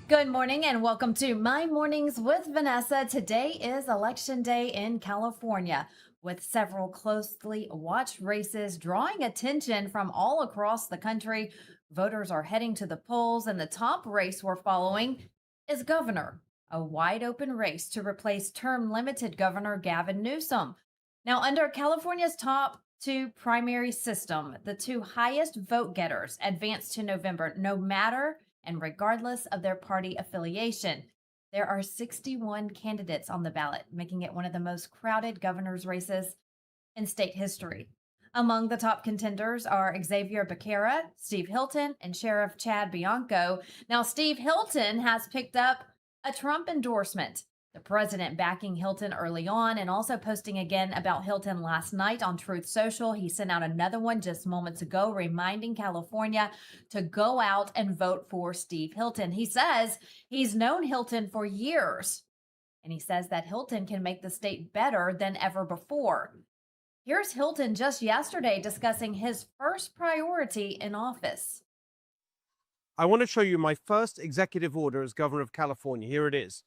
Good morning and welcome to My Mornings with Vanessa. Today is Election Day in California, with several closely watched races drawing attention from all across the country. Voters are heading to the polls, and the top race we're following is governor, a wide open race to replace term limited Governor Gavin Newsom. Now, under California's top two primary system, the two highest vote getters advance to November, no matter and regardless of their party affiliation. There are 61 candidates on the ballot, making it one of the most crowded governor's races in state history. Among the top contenders are Xavier Becerra, Steve Hilton, and Sheriff Chad Bianco. Now, Steve Hilton has picked up a Trump endorsement, the president backing Hilton early on and also posting again about Hilton last night on Truth Social. He sent out another one just moments ago, reminding California to go out and vote for Steve Hilton. He says he's known Hilton for years, and he says that Hilton can make the state better than ever before. Here's Hilton just yesterday discussing his first priority in office. I want to show you my first executive order as governor of California. Here it is.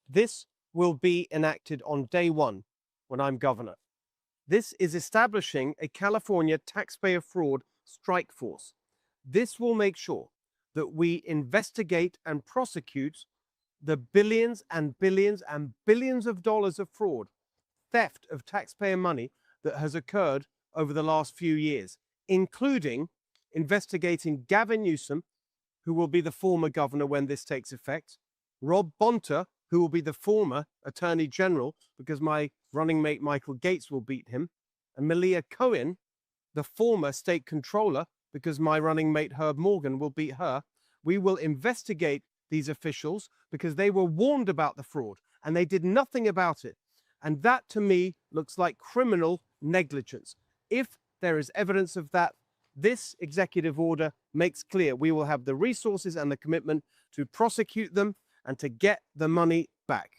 This will be enacted on day one when I'm governor. This is establishing a California taxpayer fraud strike force. This will make sure that we investigate and prosecute the billions and billions and billions of dollars of fraud, theft of taxpayer money that has occurred over the last few years, including investigating Gavin Newsom, who will be the former governor when this takes effect, Rob Bonta, who will be the former Attorney General because my running mate Michael Gates will beat him, and Malia Cohen, the former state controller, because my running mate Herb Morgan will beat her. We will investigate these officials because they were warned about the fraud and they did nothing about it. And that to me looks like criminal negligence. If there is evidence of that, this executive order makes clear we will have the resources and the commitment to prosecute them and to get the money back.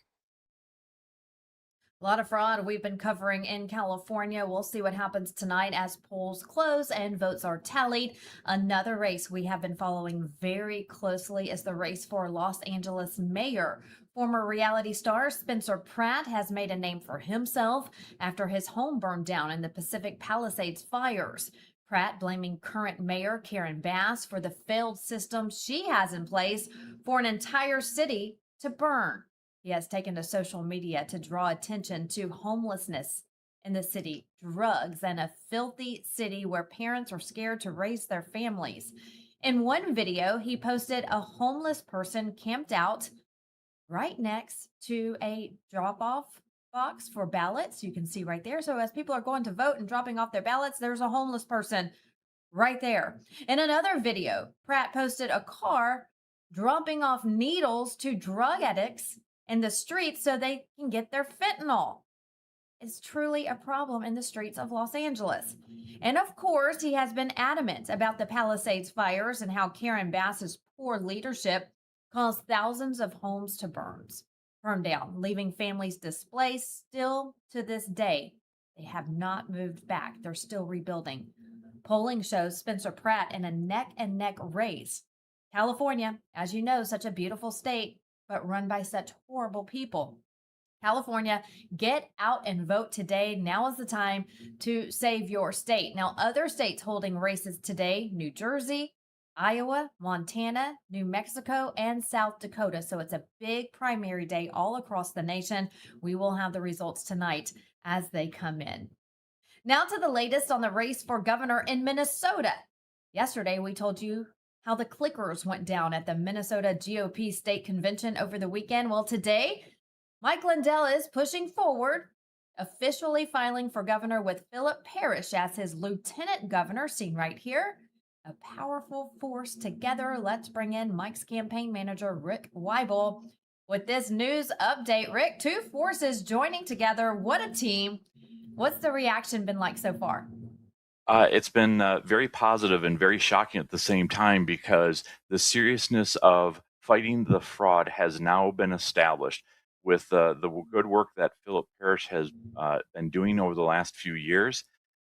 A lot of fraud we've been covering in California. We'll see what happens tonight as polls close and votes are tallied. Another race we have been following very closely is the race for Los Angeles mayor. Former reality star Spencer Pratt has made a name for himself after his home burned down in the Pacific Palisades fires. Pratt blaming current mayor Karen Bass for the failed system she has in place for an entire city to burn. He has taken to social media to draw attention to homelessness in the city, drugs, and a filthy city where parents are scared to raise their families. In one video, he posted a homeless person camped out right next to a drop-off box for ballots. You can see right there. So as people are going to vote and dropping off their ballots, there's a homeless person right there. In another video, Pratt posted a car dropping off needles to drug addicts in the streets so they can get their fentanyl. It's truly a problem in the streets of Los Angeles. And of course, he has been adamant about the Palisades fires and how Karen Bass's poor leadership caused thousands of homes to burn down, leaving families displaced. Still to this day, they have not moved back. They're still rebuilding. Polling shows Spencer Pratt in a neck-and-neck race. California, as you know, such a beautiful state, but run by such horrible people. California, get out and vote today. Now is the time to save your state. Now, other states holding races today: New Jersey, Iowa, Montana, New Mexico, and South Dakota. So it's a big primary day all across the nation. We will have the results tonight as they come in. Now to the latest on the race for governor in Minnesota. Yesterday, we told you how the clickers went down at the Minnesota GOP state convention over the weekend. Well, today, Mike Lindell is pushing forward, officially filing for governor with Philip Parrish as his lieutenant governor, seen right here. A powerful force together. Let's bring in Mike's campaign manager, Rick Weibel. With this news update, Rick, two forces joining together. What a team. What's the reaction been like so far? It's been very positive and very shocking at the same time because the seriousness of fighting the fraud has now been established with the good work that Philip Parrish has been doing over the last few years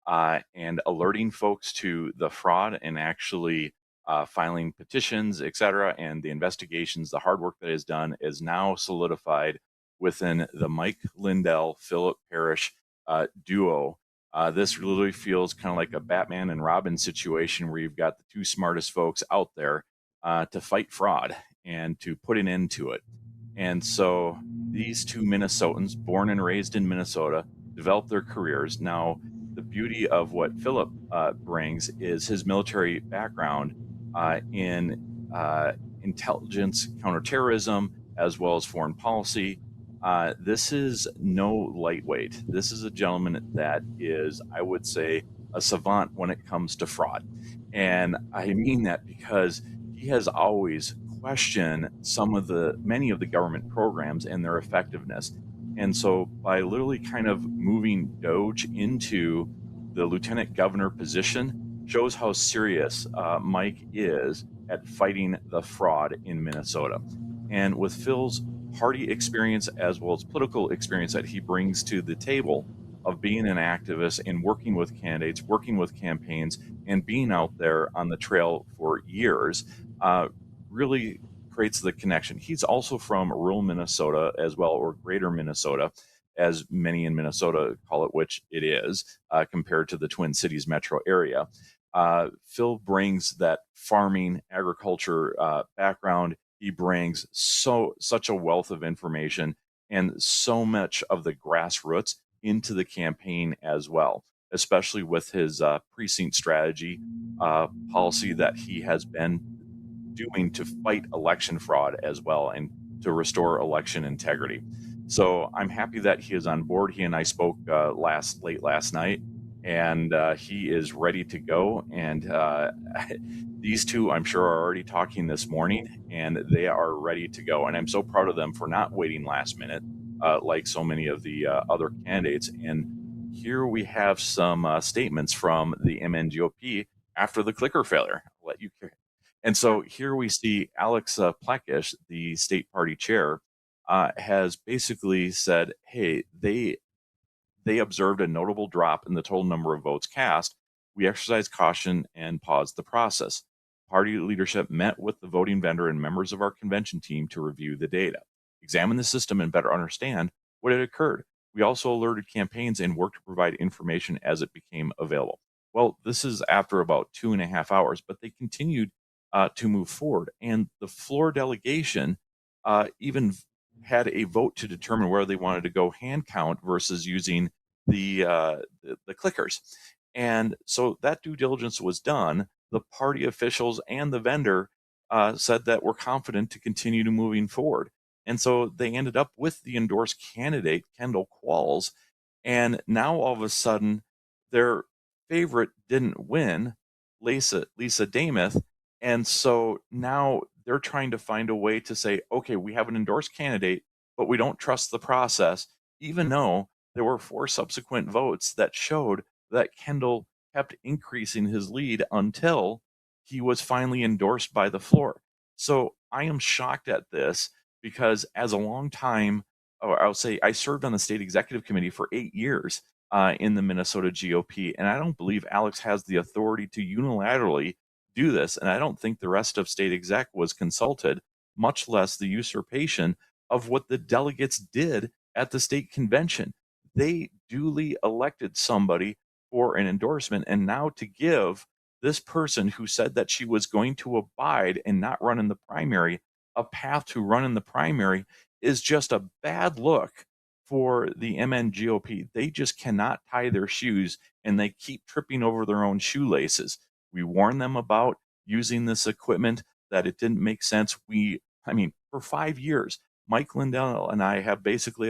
and alerting folks to the fraud and actually filing petitions, et cetera, and the investigations, the hard work that is done is now solidified within the Mike Lindell, Philip Parrish duo. This really feels kind of like a Batman and Robin situation where you've got the two smartest folks out there to fight fraud and to put an end to it. And so these two Minnesotans, born and raised in Minnesota, developed their careers. Now, the beauty of what Philip brings is his military background in intelligence, counterterrorism, as well as foreign policy. This is no lightweight. This is a gentleman that is, I would say, a savant when it comes to fraud. And I mean that because he has always questioned many of the government programs and their effectiveness. And so by literally kind of moving Doge into the lieutenant governor position shows how serious Mike is at fighting the fraud in Minnesota. And with Phil's party experience as well as political experience that he brings to the table of being an activist and working with candidates, working with campaigns, and being out there on the trail for years, really creates the connection. He's also from rural Minnesota as well, or greater Minnesota, as many in Minnesota call it, which it is, compared to the Twin Cities metro area. Phil brings that farming, agriculture background. He brings such a wealth of information and so much of the grassroots into the campaign as well, especially with his precinct strategy policy that he has been doing to fight election fraud as well and to restore election integrity. So I'm happy that he is on board. He and I spoke late last night, and he is ready to go. And these two, I'm sure, are already talking this morning, and they are ready to go. And I'm so proud of them for not waiting last minute, like so many of the other candidates. And here we have some statements from the MNGOP after the clicker failure. I'll let you. And so here we see Alex Plekish, the state party chair, has basically said, hey, they observed a notable drop in the total number of votes cast. We exercised caution and paused the process. Party leadership met with the voting vendor and members of our convention team to review the data, examine the system, and better understand what had occurred. We also alerted campaigns and worked to provide information as it became available. Well, this is after about 2.5 hours, but they continued to move forward. And the floor delegation even had a vote to determine where they wanted to go hand count versus using the clickers. And so that due diligence was done. The party officials and the vendor said that we're confident to continue to moving forward. And so they ended up with the endorsed candidate, Kendall Qualls. And now all of a sudden, their favorite didn't win, Lisa Damath. And so now they're trying to find a way to say, okay, we have an endorsed candidate, but we don't trust the process, even though there were 4 subsequent votes that showed that Kendall kept increasing his lead until he was finally endorsed by the floor. So I am shocked at this because as a long time, or I'll say I served on the state executive committee for 8 years in the Minnesota GOP, and I don't believe Alex has the authority to unilaterally do this. And I don't think the rest of state exec was consulted, much less the usurpation of what the delegates did at the state convention. They duly elected somebody for an endorsement, and now to give this person who said that she was going to abide and not run in the primary a path to run in the primary is just a bad look for the MNGOP. They just cannot tie their shoes, and they keep tripping over their own shoelaces. We warned them about using this equipment, that it didn't make sense. I mean, for 5 years, Mike Lindell and I have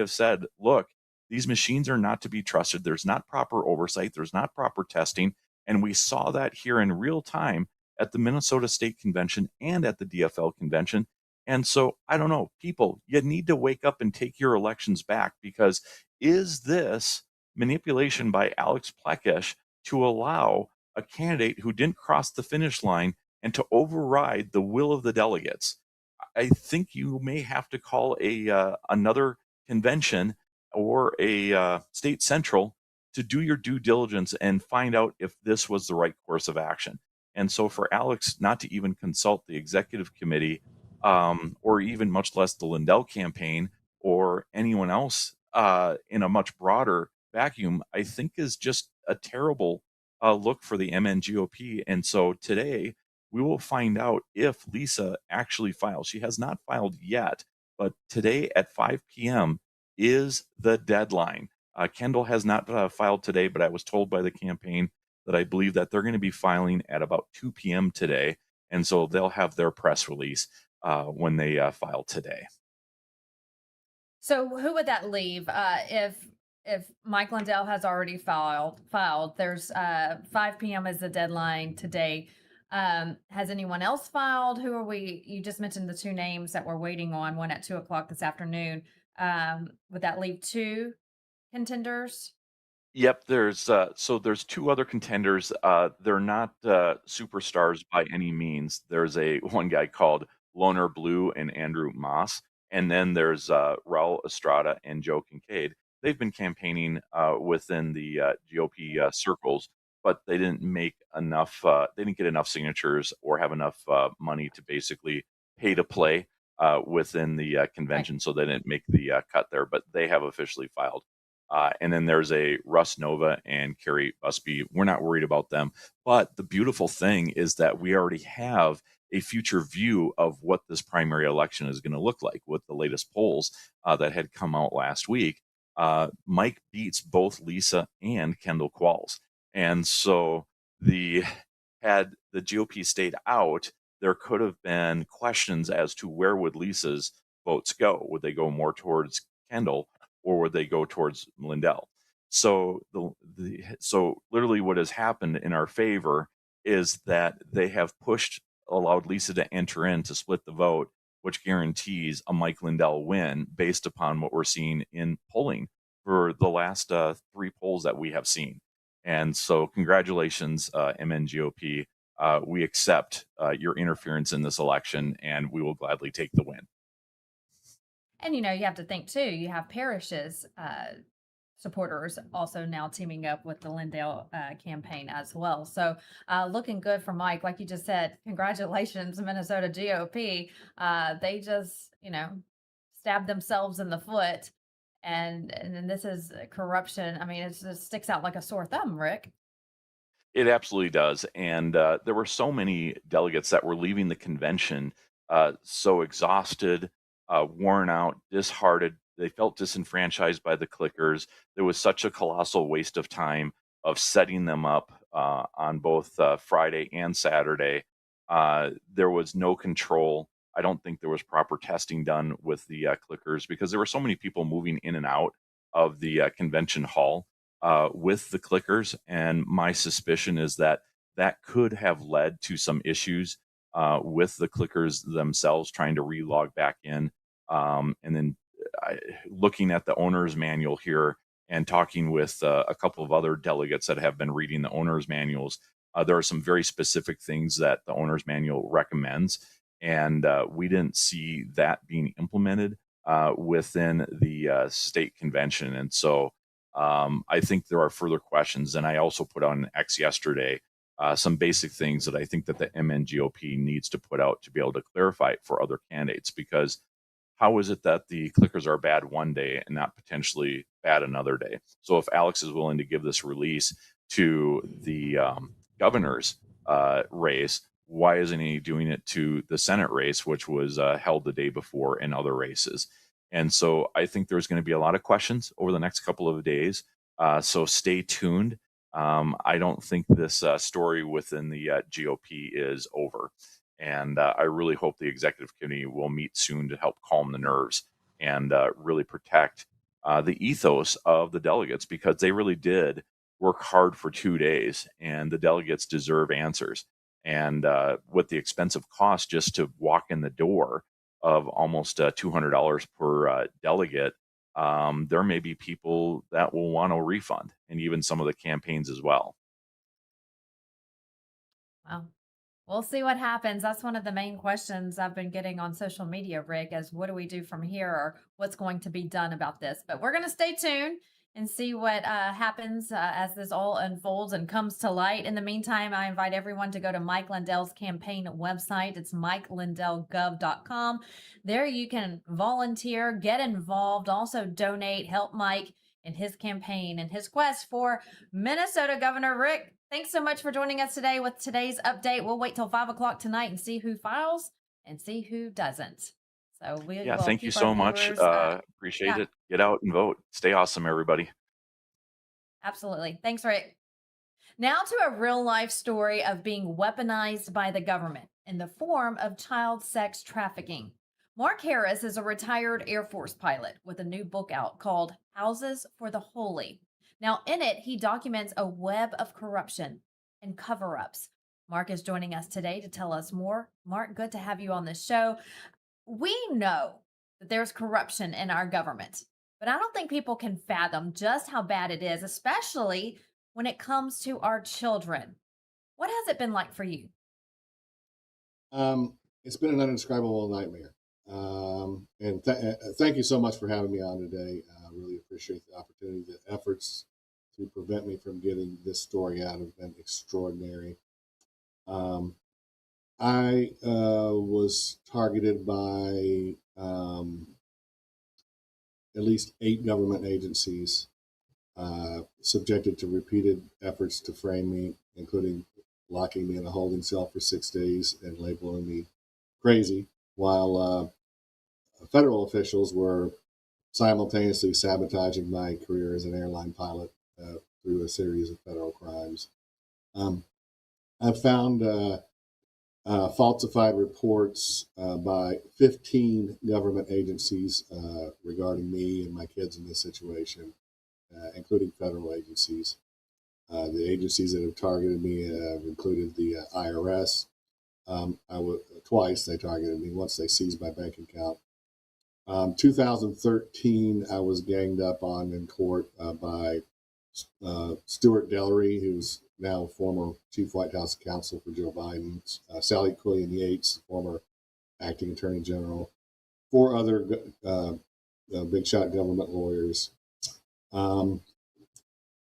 said, look, these machines are not to be trusted. There's not proper oversight. There's not proper testing. And we saw that here in real time at the Minnesota State Convention and at the DFL convention. And so I don't know, people, you need to wake up and take your elections back, because is this manipulation by Alex Plekesh to allow a candidate who didn't cross the finish line and to override the will of the delegates? I think you may have to call another convention or a state central to do your due diligence and find out if this was the right course of action. And so for Alex not to even consult the executive committee, or even much less the Lindell campaign or anyone else in a much broader vacuum, I think is just a terrible look for the MNGOP. And so today we will find out if Lisa actually files. She has not filed yet, but today at 5 p.m. is the deadline. Kendall has not filed today, but I was told by the campaign that I believe that they're going to be filing at about 2 p.m. today. And so they'll have their press release when they file today. So who would that leave if Mike Lindell has already filed? There's 5 p.m. is the deadline today. Has anyone else filed? Who are we? You just mentioned the two names that we're waiting on, one at 2:00 this afternoon. Would that leave two contenders? Yep, there's two other contenders. They're not superstars by any means. There's one guy called Loner Blue and Andrew Moss, and then there's Raul Estrada and Joe Kincaid. They've been campaigning within the GOP circles, but they didn't make enough. They didn't get enough signatures or have enough money to basically pay to play within the convention, so they didn't make the cut there. But they have officially filed. And then there's a Russ Nova and Carrie Busby. We're not worried about them. But the beautiful thing is that we already have a future view of what this primary election is going to look like with the latest polls that had come out last week. Mike beats both Lisa and Kendall Qualls. And so had the GOP stayed out, there could have been questions as to where would Lisa's votes go. Would they go more towards Kendall, or would they go towards Lindell? So so literally what has happened in our favor is that they have allowed Lisa to enter in to split the vote, which guarantees a Mike Lindell win based upon what we're seeing in polling for the last three polls that we have seen. And so congratulations, MNGOP. We accept your interference in this election, and we will gladly take the win. And you have to think too, you have Parrish's supporters also now teaming up with the Lindell campaign as well. So looking good for Mike. Like you just said, congratulations, Minnesota GOP. They just, stabbed themselves in the foot. And then this is corruption. I mean, it just sticks out like a sore thumb, Rick. It absolutely does. And there were so many delegates that were leaving the convention so exhausted, worn out, disheartened. They felt disenfranchised by the clickers. There was such a colossal waste of time of setting them up on both Friday and Saturday. There was no control. I don't think there was proper testing done with the clickers, because there were so many people moving in and out of the convention hall with the clickers. And my suspicion is that could have led to some issues with the clickers themselves trying to relog back in. And then looking at the owner's manual here and talking with a couple of other delegates that have been reading the owner's manuals, there are some very specific things that the owner's manual recommends. And we didn't see that being implemented within the state convention. And so I think there are further questions. And I also put on X yesterday some basic things that I think that the MNGOP needs to put out to be able to clarify it for other candidates. Because how is it that the clickers are bad one day and not potentially bad another day? So if Alex is willing to give this release to the governor's race, why isn't he doing it to the Senate race, which was held the day before, and other races? And so I think there's going to be a lot of questions over the next couple of days. So stay tuned. I don't think this story within the GOP is over. And I really hope the executive committee will meet soon to help calm the nerves and really protect the ethos of the delegates, because they really did work hard for 2 days, and the delegates deserve answers. And with the expensive cost just to walk in the door of almost $200 per delegate, there may be people that will want a refund, and even some of the campaigns as well. Well, we'll see what happens. That's one of the main questions I've been getting on social media, Rick, is what do we do from here, or what's going to be done about this? But we're going to stay tuned and see what happens as this all unfolds and comes to light. In the meantime, I invite everyone to go to Mike Lindell's campaign website. It's mikelindellgov.com. There you can volunteer, get involved, also donate, help Mike in his campaign and his quest for Minnesota Governor. Rick, thanks so much for joining us today with today's update. We'll wait till 5 o'clock tonight and see who files and see who doesn't. So we Yeah, will thank you keep our so much. viewers. Appreciate Yeah, it. Get out and vote. Stay awesome, everybody. absolutely. Thanks, Rick. Now to a real life story of being weaponized by the government in the form of child sex trafficking. Mark Harris is a retired Air Force pilot with a new book out called Houses for the Holy. Now, in it, he documents a web of corruption and cover ups. Mark is joining us today to tell us more. Mark, good to have you on the show. We know that there's corruption in our government, but I don't think people can fathom just how bad it is, especially when it comes to our children. What has it been like for you? It's been an indescribable nightmare. And thank you so much for having me on today. I really appreciate the opportunity. The efforts to prevent me from getting this story out have been extraordinary. I was targeted by at least 8 government agencies, subjected to repeated efforts to frame me, including locking me in a holding cell for 6 days and labeling me crazy, while federal officials were simultaneously sabotaging my career as an airline pilot through a series of federal crimes. I've found falsified reports by 15 government agencies regarding me and my kids in this situation, including federal agencies. The agencies that have targeted me have included the IRS. Twice they targeted me. Once they seized my bank account. 2013, I was ganged up on in court by Stuart Dellery, who's now former Chief White House counsel for Joe Biden, Sally Quillian Yates, former acting attorney general, 4 other big shot government lawyers. While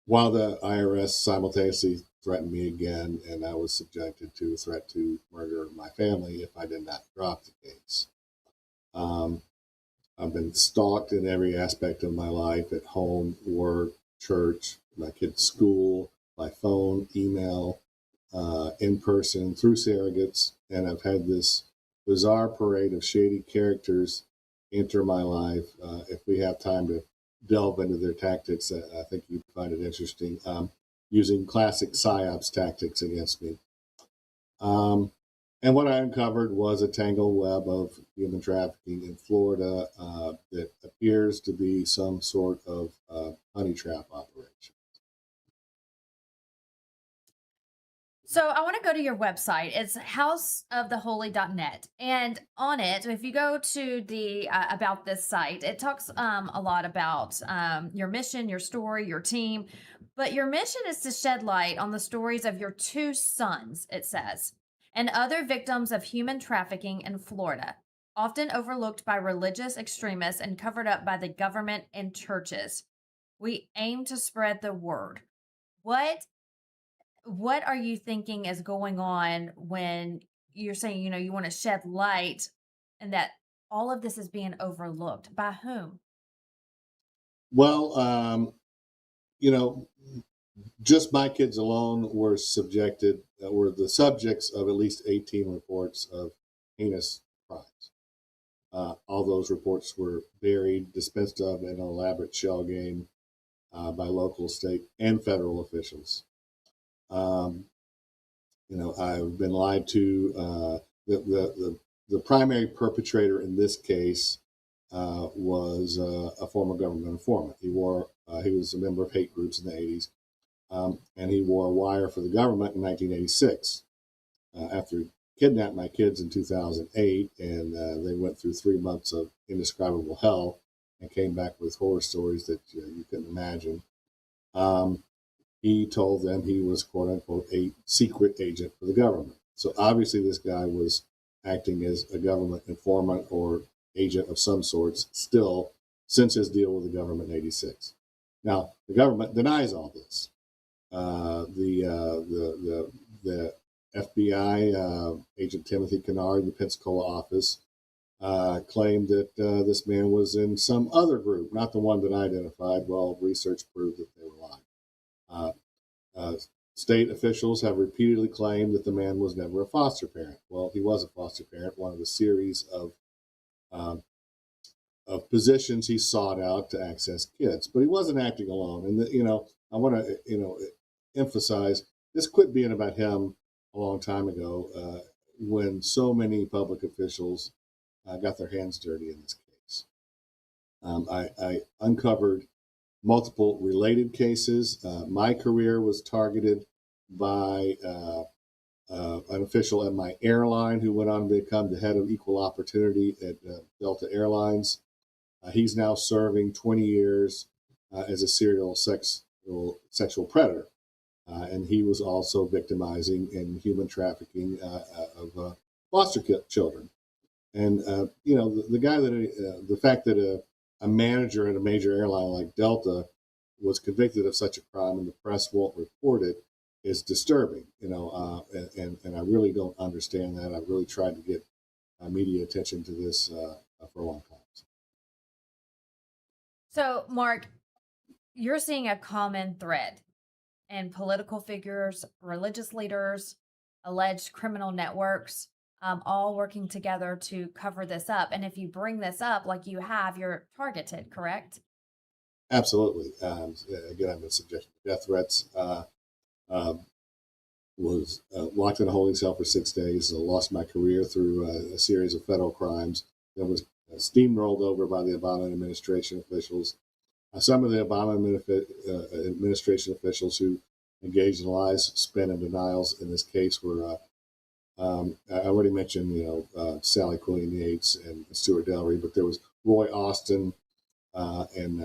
the IRS simultaneously threatened me again, and I was subjected to a threat to murder my family if I did not drop the case. I've been stalked in every aspect of my life, at home, work, church, my kids' school, by phone, email, in person, through surrogates. And I've had this bizarre parade of shady characters enter my life. If we have time to delve into their tactics, I think you'd find it interesting, using classic PSYOPs tactics against me. And what I uncovered was a tangled web of human trafficking in Florida that appears to be some sort of honey trap operation. So I want to go to your website. It's houseoftheholy.net. And on it, if you go to the about this site, it talks a lot about your mission, your story, your team. But your mission is to shed light on the stories of your 2 sons, it says, and other victims of human trafficking in Florida, often overlooked by religious extremists and covered up by the government and churches. We aim to spread the word. What are you thinking is going on when you're saying, you want to shed light and that all of this is being overlooked? By whom? Well, just my kids alone were were the subjects of at least 18 reports of heinous crimes. All those reports were buried, dispensed of in an elaborate shell game by local, state, and federal officials. Um, I've been lied to. The primary perpetrator in this case was a former government informant. He was a member of hate groups in the 80s, and he wore a wire for the government in 1986. After he kidnapped my kids in 2008, and they went through 3 months of indescribable hell and came back with horror stories that you couldn't imagine. He told them he was, quote unquote, a secret agent for the government. So obviously, this guy was acting as a government informant or agent of some sorts still since his deal with the government in '86. Now, the government denies all this. The FBI agent Timothy Kennard in the Pensacola office claimed that this man was in some other group, not the one that I identified. Well, research proved that they were lying. Uh, uh, State officials have repeatedly claimed that the man was never a foster parent. Well, he was a foster parent, one of the series um, of positions he sought out to access kids, but he wasn't acting alone. And I want to emphasize this quit being about him a long time ago, when so many public officials got their hands dirty in this case. I uncovered multiple related cases. My career was targeted by an official at my airline who went on to become the head of equal opportunity at Delta Airlines. He's now serving 20 years as a serial sexual predator. And he was also victimizing and human trafficking of foster children. And, the fact that a manager at a major airline like Delta was convicted of such a crime and the press won't report it is disturbing, and I really don't understand that. I've really tried to get media attention to this for a long time. So, Mark, you're seeing a common thread in political figures, religious leaders, alleged criminal networks, all working together to cover this up. And if you bring this up like you have, you're targeted, correct? Absolutely. Again, I've been subjected to death threats. Was locked in a holding cell for 6 days. Lost my career through a series of federal crimes that was steamrolled over by the Obama administration officials. Some of the Obama administration officials who engaged in lies, spin, and denials in this case were, I already mentioned, Sally Quillian Yates and Stuart Delry, but there was Roy Austin and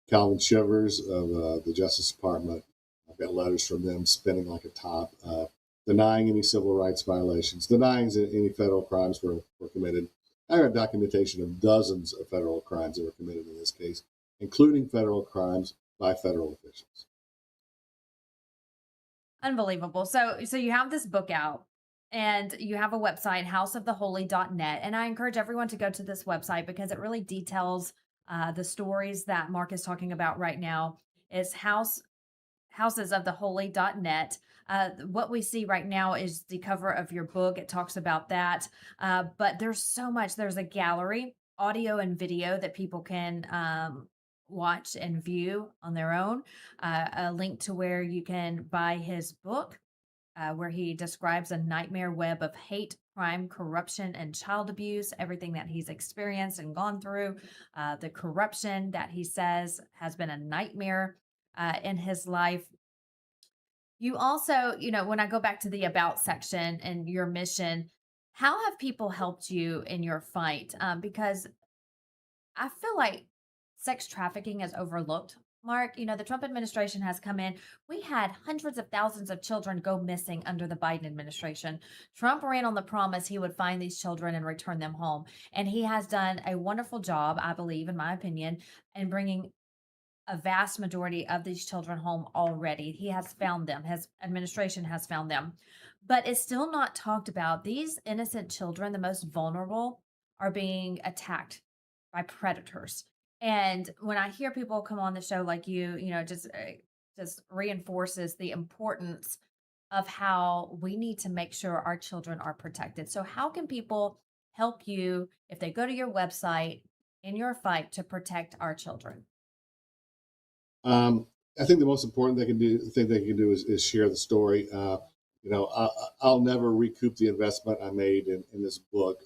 Calvin Shivers of the Justice Department. I've got letters from them spinning like a top, denying any civil rights violations, denying that any federal crimes were committed. I got documentation of dozens of federal crimes that were committed in this case, including federal crimes by federal officials. Unbelievable. So you have this book out and you have a website, houseoftheholy.net. And I encourage everyone to go to this website because it really details the stories that Mark is talking about right now. It's housesoftheholy.net. What we see right now is the cover of your book. It talks about that. But there's so much. There's a gallery, audio and video that people can watch and view on their own. A link to where you can buy his book, where he describes a nightmare web of hate, crime, corruption, and child abuse, everything that he's experienced and gone through, the corruption that he says has been a nightmare in his life. You also, when I go back to the about section and your mission, how have people helped you in your fight? Because I feel like sex trafficking is overlooked. Mark, the Trump administration has come in. We had hundreds of thousands of children go missing under the Biden administration. Trump ran on the promise he would find these children and return them home. And he has done a wonderful job, I believe, in my opinion, in bringing a vast majority of these children home already. He has found them. His administration has found them. But it's still not talked about. These innocent children, the most vulnerable, are being attacked by predators. And when I hear people come on the show like you, just reinforces the importance of how we need to make sure our children are protected. So how can people help you if they go to your website in your fight to protect our children? I think the most important thing they can do is share the story. I'll never recoup the investment I made in this book.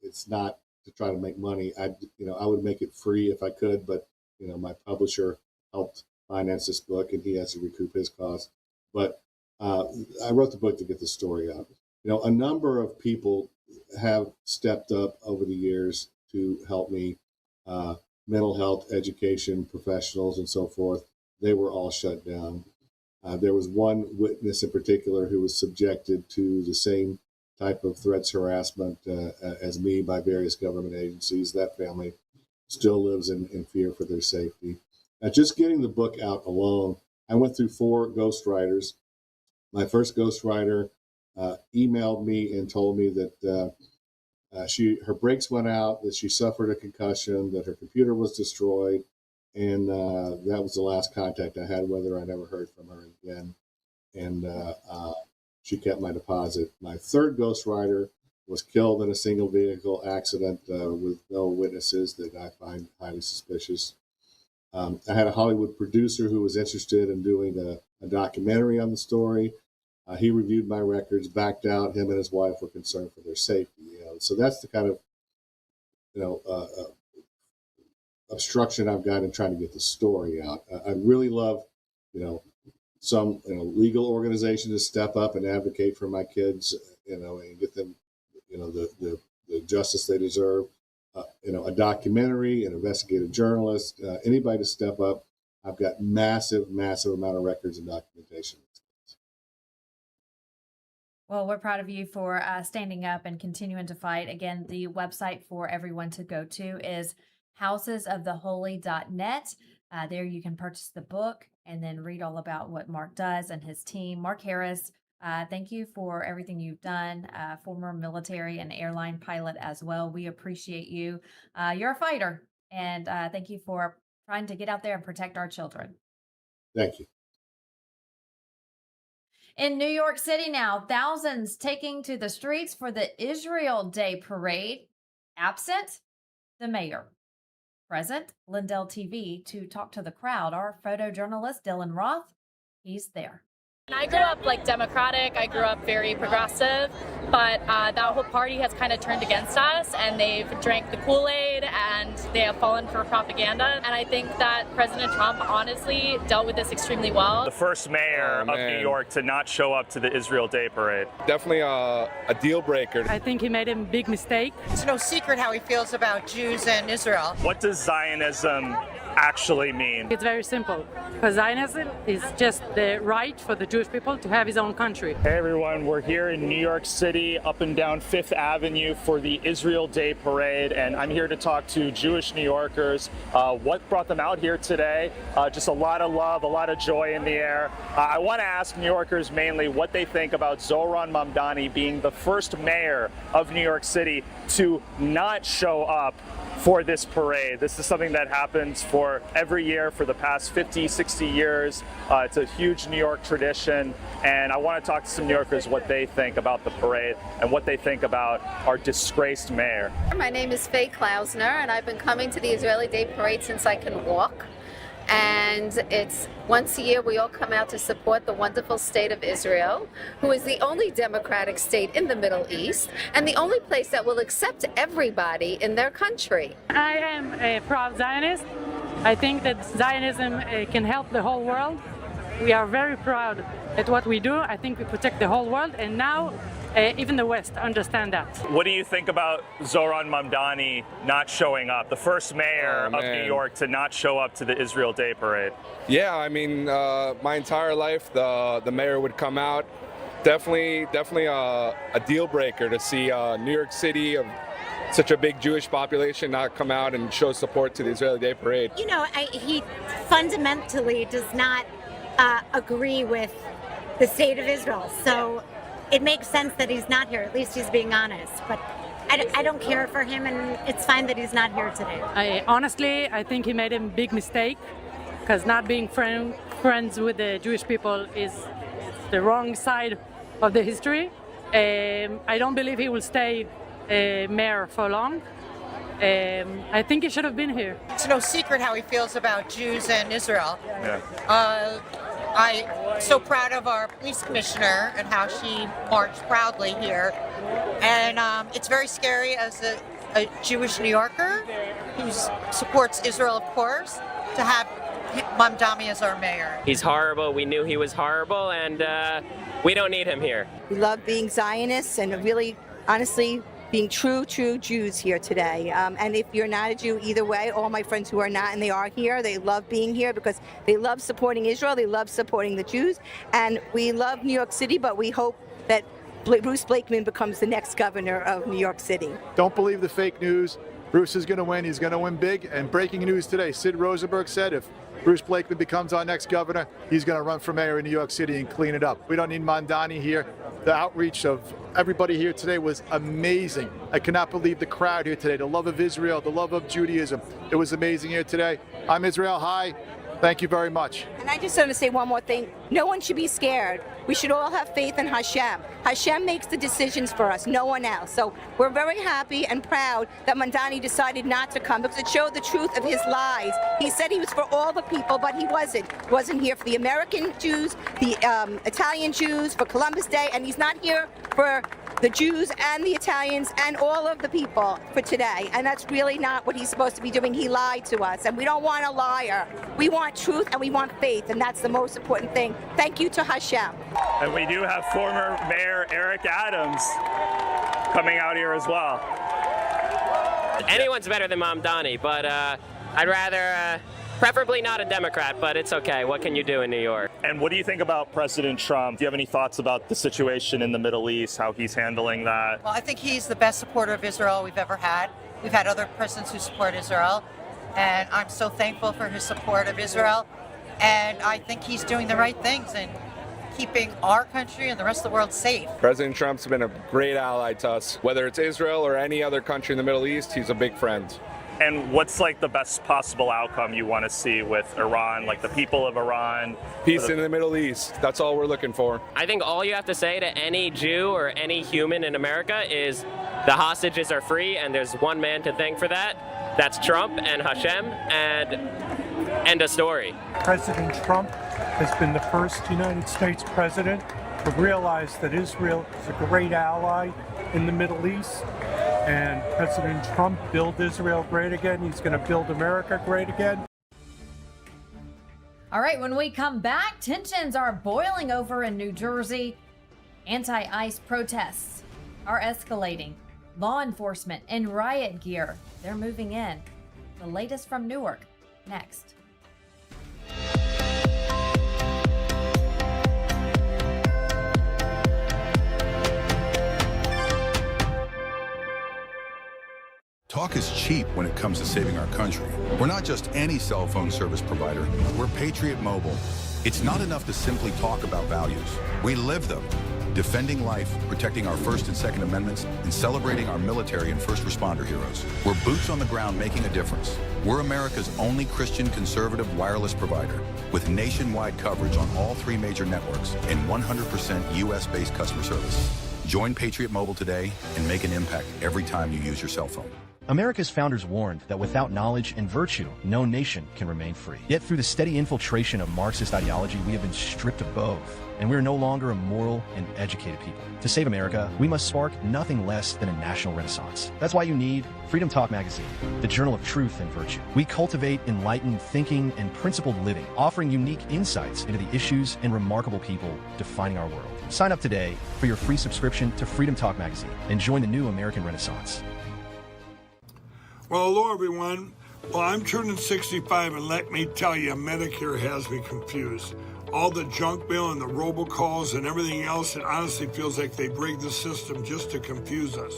It's not to try to make money. I would make it free if I could, but my publisher helped finance this book, and he has to recoup his costs. But I wrote the book to get the story out. A number of people have stepped up over the years to help me. Mental health, education professionals, and so forth. They were all shut down. There was one witness in particular who was subjected to the same type of threats, harassment as me by various government agencies. That family still lives in fear for their safety. Just getting the book out alone, I went through 4 ghostwriters. My first ghostwriter emailed me and told me that her brakes went out, that she suffered a concussion, that her computer was destroyed, and that was the last contact I had with her. I never heard from her again, and she kept my deposit. My third ghostwriter was killed in a single vehicle accident with no witnesses that I find highly suspicious. I had a Hollywood producer who was interested in doing a documentary on the story. He reviewed my records, backed out. Him and his wife were concerned for their safety. So that's the kind of obstruction I've got in trying to get the story out. I really love some legal organizations to step up and advocate for my kids, and get them the justice they deserve. A documentary, an investigative journalist, anybody to step up. I've got massive amount of records and documentation. Well, we're proud of you for standing up and continuing to fight. Again, the website for everyone to go to is housesoftheholy.net. There you can purchase the book and then read all about what Mark does and his team. Mark Harris, thank you for everything you've done. Former military and airline pilot as well. We appreciate you. You're a fighter, and thank you for trying to get out there and protect our children. Thank you. In New York City now, thousands taking to the streets for the Israel Day parade. Absent the mayor. Present, LINDELLTV to talk to the crowd. Our photojournalist, Dylan Roth, he's there. And I grew up Democratic, I grew up very progressive, but that whole party has kind of turned against us, and they've drank the Kool-Aid and they have fallen for propaganda. And I think that President Trump honestly dealt with this extremely well. The first mayor of New York to not show up to the Israel Day parade. Definitely a deal breaker. I think he made a big mistake. It's no secret how he feels about Jews and Israel. What does Zionism actually mean? It's very simple, because Zionism is just the right for the Jewish people to have his own country. Hey everyone, we're here in New York City, up and down 5th Avenue for the Israel Day Parade, and I'm here to talk to Jewish New Yorkers. What brought them out here today? Just a lot of love, a lot of joy in the air. I want to ask New Yorkers mainly what they think about Zohran Mamdani being the first mayor of New York City to not show up for this parade. This is something that happens for every year for the past 50, 60 years. It's a huge New York tradition, and I want to talk to some New Yorkers what they think about the parade and what they think about our disgraced mayor. My name is Faye Klausner, and I've been coming to the Israeli Day Parade since I can walk. And it's once a year we all come out to support the wonderful state of Israel, who is the only democratic state in the Middle East and the only place that will accept everybody in their country. I am a proud Zionist. I think that Zionism can help the whole world. We are very proud at what we do. I think we protect the whole world, and now even the West understand that. What do you think about Zohran Mamdani not showing up, the first mayor of New York to not show up to the Israel Day Parade? Yeah, I mean, my entire life, the mayor would come out. Definitely a deal breaker to see New York City of such a big Jewish population not come out and show support to the Israeli Day Parade. You know, he fundamentally does not agree with the state of Israel, so it makes sense that he's not here. At least he's being honest. But I don't care for him, and it's fine that he's not here today. Honestly, I think he made a big mistake, because not being friends with the Jewish people is the wrong side of the history. I don't believe he will stay mayor for long. I think he should have been here. It's no secret how he feels about Jews and Israel. Yeah. I'm so proud of our police commissioner and how she marched proudly here. And it's very scary as a Jewish New Yorker who supports Israel, of course, to have Mamdani as our mayor. He's horrible. We knew he was horrible, and we don't need him here. We love being Zionists and really, honestly, being true Jews here today. And if you're not a Jew, either way, all my friends who are not and they are here, they love being here because they love supporting Israel, they love supporting the Jews, and we love New York City, but we hope that Bruce Blakeman becomes the next governor of New York City. Don't believe the fake news. Bruce is going to win. He's going to win big. And breaking news today, Sid Rosenberg said if Bruce Blakeman becomes our next governor, he's going to run for mayor in New York City and clean it up. We don't need Mamdani here. The outreach of everybody here today was amazing. I cannot believe the crowd here today, the love of Israel, the love of Judaism. It was amazing here today. I'm Israel. Hi. Thank you very much. And I just want to say one more thing. No one should be scared. We should all have faith in Hashem. Hashem makes the decisions for us, no one else. So we're very happy and proud that Mamdani decided not to come because it showed the truth of his lies. He said he was for all the people, but he wasn't. He wasn't here for the American Jews, the Italian Jews, for Columbus Day, and he's not here for the Jews and the Italians and all of the people for today. And that's really not what he's supposed to be doing. He lied to us, and we don't want a liar. We want truth and we want faith, and that's the most important thing. Thank you to Hashem. And we do have former Mayor Eric Adams coming out here as well. Anyone's better than Mamdani, but I'd rather, preferably not a Democrat, but it's okay. What can you do in New York? And what do you think about President Trump? Do you have any thoughts about the situation in the Middle East, how he's handling that? Well, I think he's the best supporter of Israel we've ever had. We've had other presidents who support Israel, and I'm so thankful for his support of Israel. And I think he's doing the right things and keeping our country and the rest of the world safe. President Trump's been a great ally to us. Whether it's Israel or any other country in the Middle East, he's a big friend. And what's like the best possible outcome you want to see with Iran, like the people of Iran? Peace in the Middle East. That's all we're looking for. I think all you have to say to any Jew or any human in America is the hostages are free, and there's one man to thank for that. That's Trump and Hashem, and end of story. President Trump has been the first United States president to realize that Israel is a great ally in the Middle East. And President Trump built Israel great again. He's going to build America great again. All right, when we come back, tensions are boiling over in New Jersey. Anti-ICE protests are escalating. Law enforcement in riot gear, they're moving in. The latest from Newark, next. Talk is cheap when it comes to saving our country. We're not just any cell phone service provider. We're Patriot Mobile. It's not enough to simply talk about values. We live them. Defending life, protecting our First and Second Amendments, and celebrating our military and first responder heroes. We're boots on the ground making a difference. We're America's only Christian conservative wireless provider with nationwide coverage on all 3 major networks and 100% US-based customer service. Join Patriot Mobile today and make an impact every time you use your cell phone. America's founders warned that without knowledge and virtue, no nation can remain free. Yet through the steady infiltration of Marxist ideology, we have been stripped of both, and we are no longer a moral and educated people. To save America, we must spark nothing less than a national renaissance. That's why you need Freedom Talk Magazine, the journal of truth and virtue. We cultivate enlightened thinking and principled living, offering unique insights into the issues and remarkable people defining our world. Sign up today for your free subscription to Freedom Talk Magazine and join the new American Renaissance. Well, hello, everyone. Well, I'm turning 65, and let me tell you, Medicare has me confused. All the junk mail and the robocalls and everything else, it honestly feels like they rigged the system just to confuse us.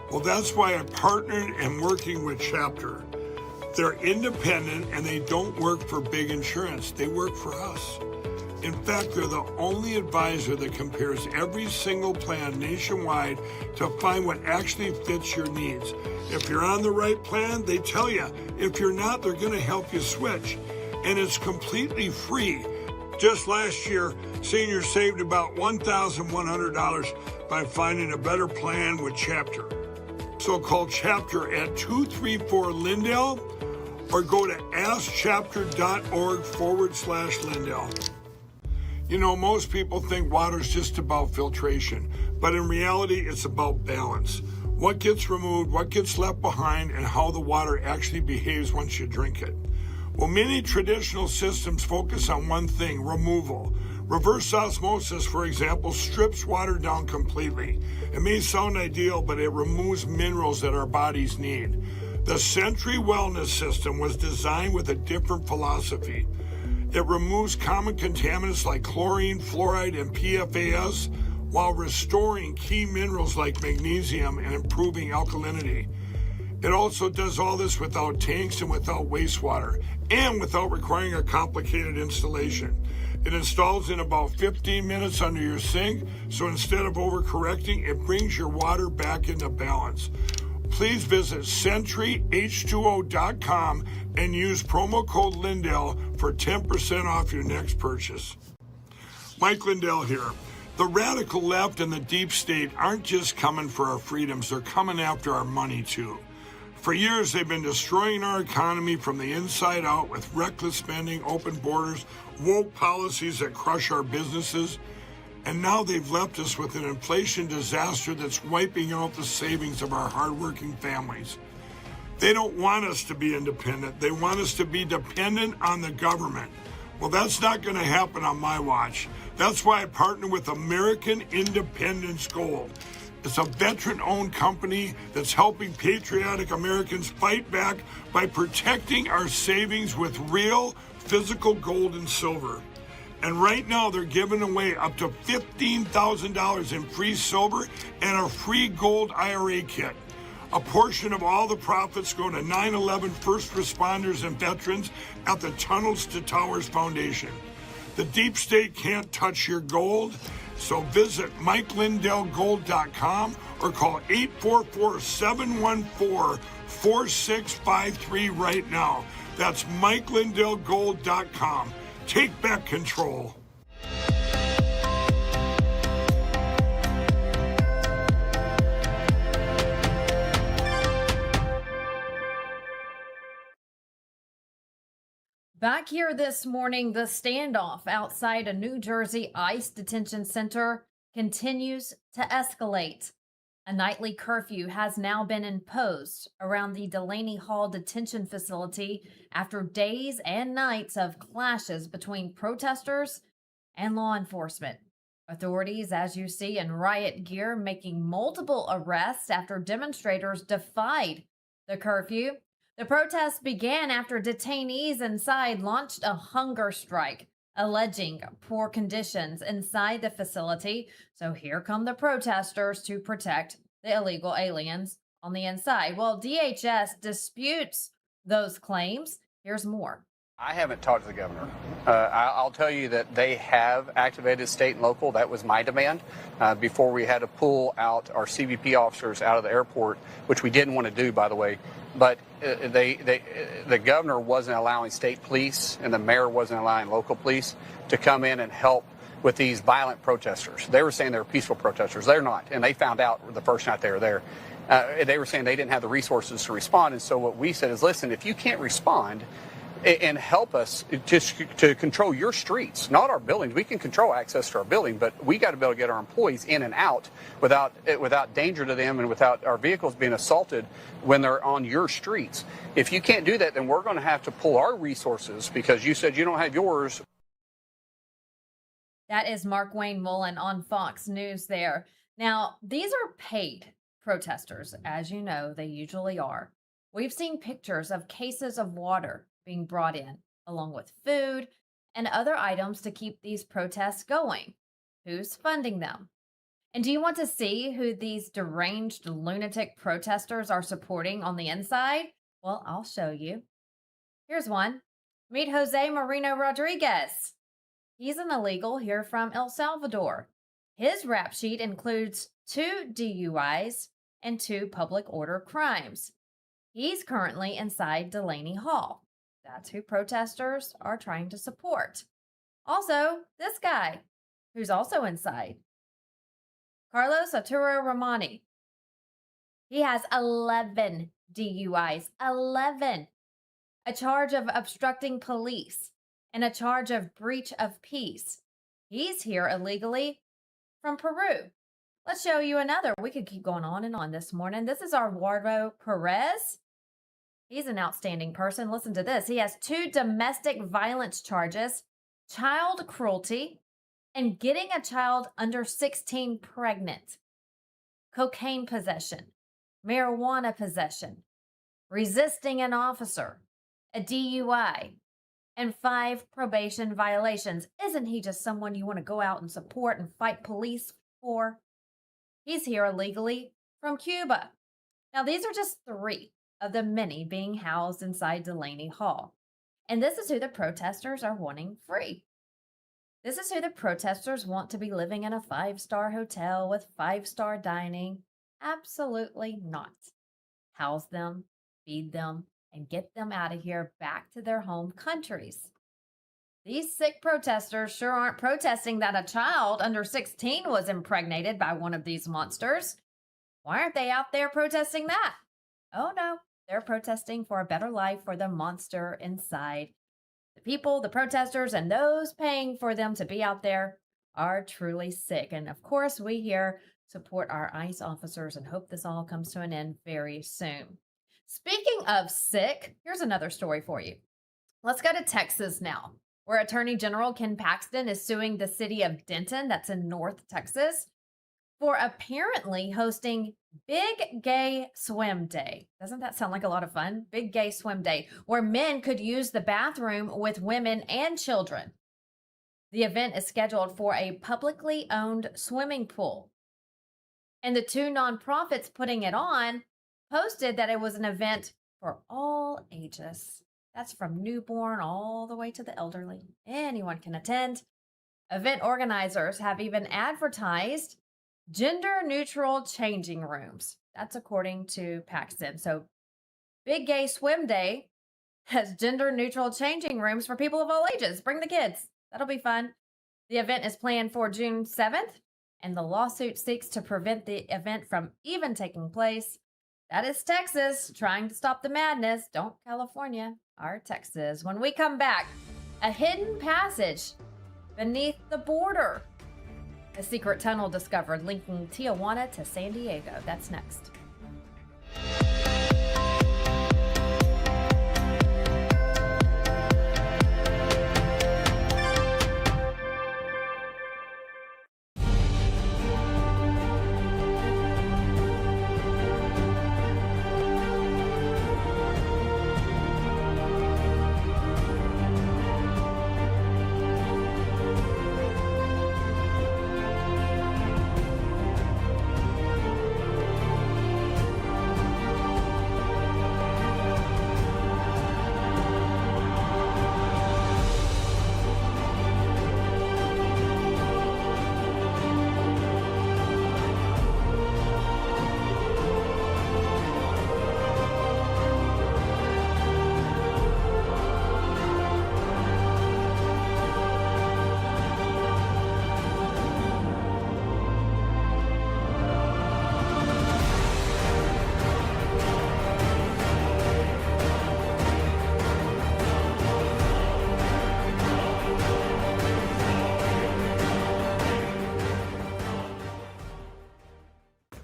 Well, that's why I partnered and working with Chapter. They're independent, and they don't work for big insurance. They work for us. In fact, they're the only advisor that compares every single plan nationwide to find what actually fits your needs. If you're on the right plan, they tell you. If you're not, they're going to help you switch. And it's completely free. Just last year, seniors saved about $1,100 by finding a better plan with Chapter. So call chapter at 234 Lindell or go to askchapter.org/Lindell. You know, most people think water's just about filtration, but in reality, it's about balance. What gets removed, what gets left behind, and how the water actually behaves once you drink it. Well, many traditional systems focus on one thing, removal. Reverse osmosis, for example, strips water down completely. It may sound ideal, but it removes minerals that our bodies need. The Century Wellness System was designed with a different philosophy. It removes common contaminants like chlorine, fluoride, and PFAS while restoring key minerals like magnesium and improving alkalinity. It also does all this without tanks and without wastewater, and without requiring a complicated installation. It installs in about 15 minutes under your sink, so instead of overcorrecting, it brings your water back into balance. Please visit CenturyH2O.com and use promo code Lindell for 10% off your next purchase. Mike Lindell here. The radical left and the deep state aren't just coming for our freedoms, they're coming after our money too. For years, they've been destroying our economy from the inside out with reckless spending, open borders, woke policies that crush our businesses. And now they've left us with an inflation disaster that's wiping out the savings of our hardworking families. They don't want us to be independent. They want us to be dependent on the government. Well, that's not going to happen on my watch. That's why I partner with American Independence Gold. It's a veteran-owned company that's helping patriotic Americans fight back by protecting our savings with real physical gold and silver. And right now, they're giving away up to $15,000 in free silver and a free gold IRA kit. A portion of all the profits go to 9/11 first responders and veterans at the Tunnels to Towers Foundation. The deep state can't touch your gold, so visit MikeLindellGold.com or call 844-714-4653 right now. That's MikeLindellGold.com. Take back control. Back here this morning, the standoff outside a New Jersey ICE detention center continues to escalate. A nightly curfew has now been imposed around the Delaney Hall detention facility after days and nights of clashes between protesters and law enforcement. Authorities, as you see, in riot gear, making multiple arrests after demonstrators defied the curfew. The protests began after detainees inside launched a hunger strike, alleging poor conditions inside the facility. So here come the protesters to protect the illegal aliens on the inside. Well, DHS disputes those claims. Here's more. I haven't talked to the governor. I'll tell you that they have activated state and local. That was my demand before we had to pull out our CBP officers out of the airport, which we didn't want to do, by the way. But the governor wasn't allowing state police and the mayor wasn't allowing local police to come in and help with these violent protesters. They were saying they were peaceful protesters. They're not. And they found out the first night they were there. They were saying they didn't have the resources to respond. And so what we said is, listen, if you can't respond and help us to control your streets, not our buildings. We can control access to our building, but we got to be able to get our employees in and out without danger to them and without our vehicles being assaulted when they're on your streets. If you can't do that, then we're going to have to pull our resources because you said you don't have yours. That is Mark Wayne Mullen on Fox News there. Now, these are paid protesters. As you know, they usually are. We've seen pictures of cases of water being brought in, along with food and other items to keep these protests going. Who's funding them? And do you want to see who these deranged lunatic protesters are supporting on the inside? Well, I'll show you. Here's one. Meet Jose Moreno Rodriguez. He's an illegal here from El Salvador. His rap sheet includes 2 DUIs and 2 public order crimes. He's currently inside Delaney Hall. That's who protesters are trying to support. Also, this guy, who's also inside. Carlos Arturo Romani. He has 11 DUIs, 11. A charge of obstructing police and a charge of breach of peace. He's here illegally from Peru. Let's show you another. We could keep going on and on this morning. This is Eduardo Perez. He's an outstanding person. Listen to this. He has 2 domestic violence charges, child cruelty, and getting a child under 16 pregnant, cocaine possession, marijuana possession, resisting an officer, a DUI, and 5 probation violations. Isn't he just someone you want to go out and support and fight police for? He's here illegally from Cuba. Now, these are just 3 of the many being housed inside Delaney Hall. And this is who the protesters are wanting free. This is who the protesters want to be living in a 5-star hotel with 5-star dining. Absolutely not. House them, feed them, and get them out of here back to their home countries. These sick protesters sure aren't protesting that a child under 16 was impregnated by one of these monsters. Why aren't they out there protesting that? Oh no, they're protesting for a better life for the monster inside. The people, the protesters, and those paying for them to be out there are truly sick. And of course, we here support our ICE officers and hope this all comes to an end very soon. Speaking of sick, here's another story for you. Let's go to Texas now, where Attorney General Ken Paxton is suing the city of Denton, that's in North Texas, for apparently hosting Big Gay Swim Day. Doesn't that sound like a lot of fun? Big Gay Swim Day, where men could use the bathroom with women and children. The event is scheduled for a publicly owned swimming pool. And the 2 nonprofits putting it on posted that it was an event for all ages. That's from newborn all the way to the elderly. Anyone can attend. Event organizers have even advertised gender-neutral changing rooms. That's according to Paxton. So Big Gay Swim Day has gender-neutral changing rooms for people of all ages. Bring the kids. That'll be fun. The event is planned for June 7th, and the lawsuit seeks to prevent the event from even taking place. That is Texas trying to stop the madness. Don't California, our Texas. When we come back, a hidden passage beneath the border. A secret tunnel discovered linking Tijuana to San Diego. That's next.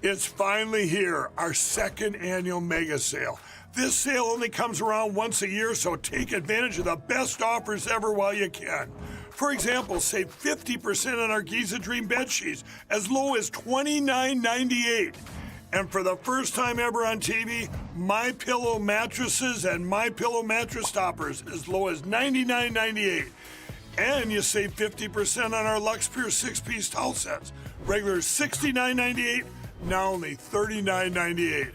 It's finally here, our second annual mega sale. This sale only comes around once a year, so take advantage of the best offers ever while you can. For example, save 50% on our Giza Dream bed sheets, as low as $29.98. And for the first time ever on TV, MyPillow mattresses and MyPillow mattress toppers, as low as $99.98. And you save 50% on our Lux Pure 6-piece towel sets, regular $69.98. Now only $39.98.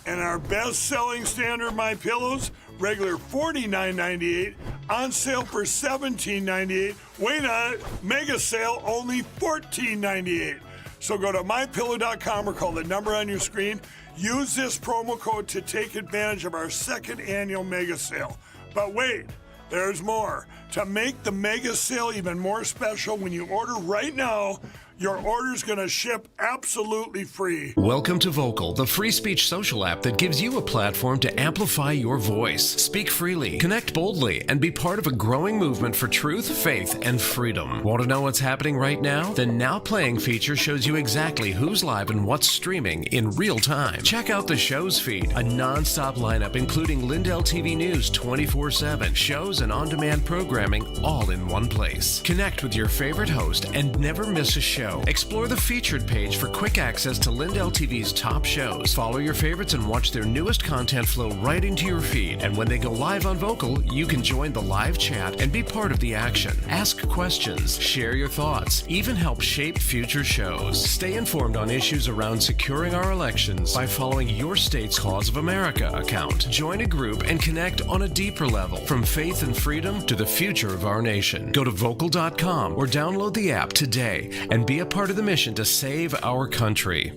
And our best-selling standard My Pillows, regular $49.98, on sale for $17.98. Wait on it, mega sale only $14.98. So go to mypillow.com or call the number on your screen. Use this promo code to take advantage of our second annual mega sale. But wait, there's more. To make the mega sale even more special, when you order right now, Your order's going to ship absolutely free. Welcome to Vocal, the free speech social app that gives you a platform to amplify your voice. Speak freely, connect boldly, and be part of a growing movement for truth, faith, and freedom. Want to know what's happening right now? The Now Playing feature shows you exactly who's live and what's streaming in real time. Check out the show's feed, a non-stop lineup including LINDELLTV News 24/7, shows and on-demand programming all in one place. Connect with your favorite host and never miss a show. Explore the featured page for quick access to LINDELLTV's top shows. Follow your favorites and watch their newest content flow right into your feed. And when they go live on Vocal, you can join the live chat and be part of the action. Ask questions, share your thoughts, even help shape future shows. Stay informed on issues around securing our elections by following your state's Cause of America account. Join a group and connect on a deeper level, from faith and freedom to the future of our nation. Go to vocal.com or download the app today and be a part of the mission to save our country.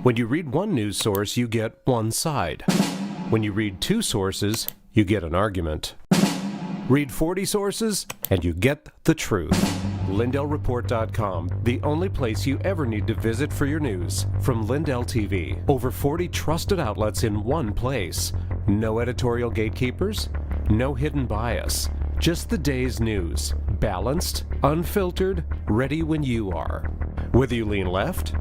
When you read one news source, you get one side. When you read two sources, you get an argument. Read 40 sources, and you get the truth. LindellReport.com, the only place you ever need to visit for your news. From Lindell TV, over 40 trusted outlets in one place. No editorial gatekeepers, no hidden bias. Just the day's news. Balanced, unfiltered, ready when you are. Whether you lean left,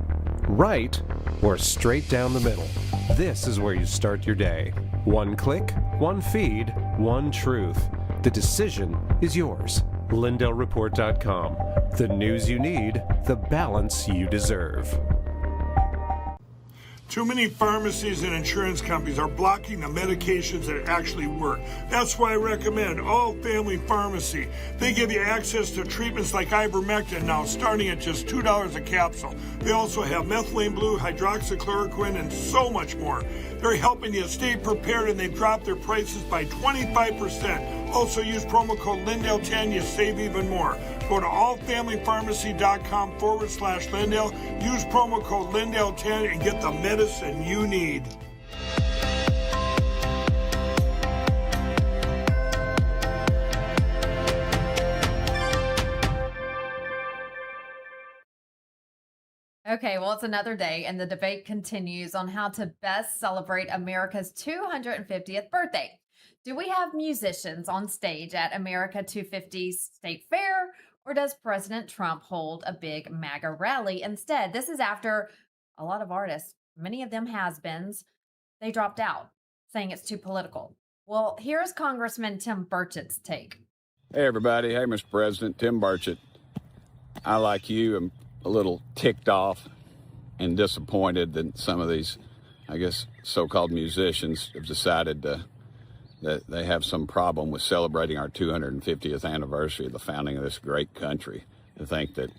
right, or straight down the middle, this is where you start your day. One click, one feed, one truth. The decision is yours. LindellReport.com. The news you need, the balance you deserve. Too many pharmacies and insurance companies are blocking the medications that actually work. That's why I recommend All Family Pharmacy. They give you access to treatments like ivermectin now, starting at just $2 a capsule. They also have methylene blue, hydroxychloroquine, and so much more. They're helping you stay prepared, and they've dropped their prices by 25%. Also use promo code LINDELL10, you save even more. Go to allfamilypharmacy.com/Lindell. Use promo code LINDELL10 and get the medicine you need. Okay, well, it's another day, and the debate continues on how to best celebrate America's 250th birthday. Do we have musicians on stage at America 250's State Fair, or does President Trump hold a big MAGA rally instead? This is after a lot of artists, many of them has-beens, they dropped out, saying it's too political. Well, here's Congressman Tim Burchett's take. Hey, everybody. Hey, Mr. President. Tim Burchett. I, like you, am a little ticked off and disappointed that some of these, I guess, so-called musicians have decided that they have some problem with celebrating our 250th anniversary of the founding of this great country. To think that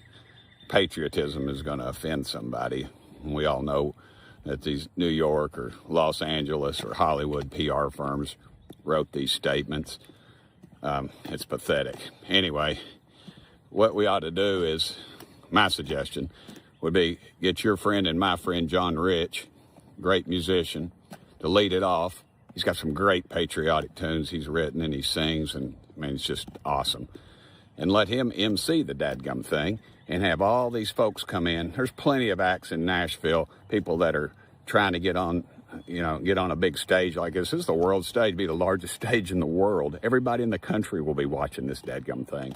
patriotism is going to offend somebody. And we all know that these New York or Los Angeles or Hollywood PR firms wrote these statements. It's pathetic. Anyway, what we ought to do is, my suggestion would be get your friend and my friend John Rich, great musician, to lead it off. He's got some great patriotic tunes he's written and he sings, and I mean, it's just awesome. And let him MC the dadgum thing and have all these folks come in. There's plenty of acts in Nashville, people that are trying to get on, get on a big stage like this. This is the world stage, be the largest stage in the world. Everybody in the country will be watching this dadgum thing.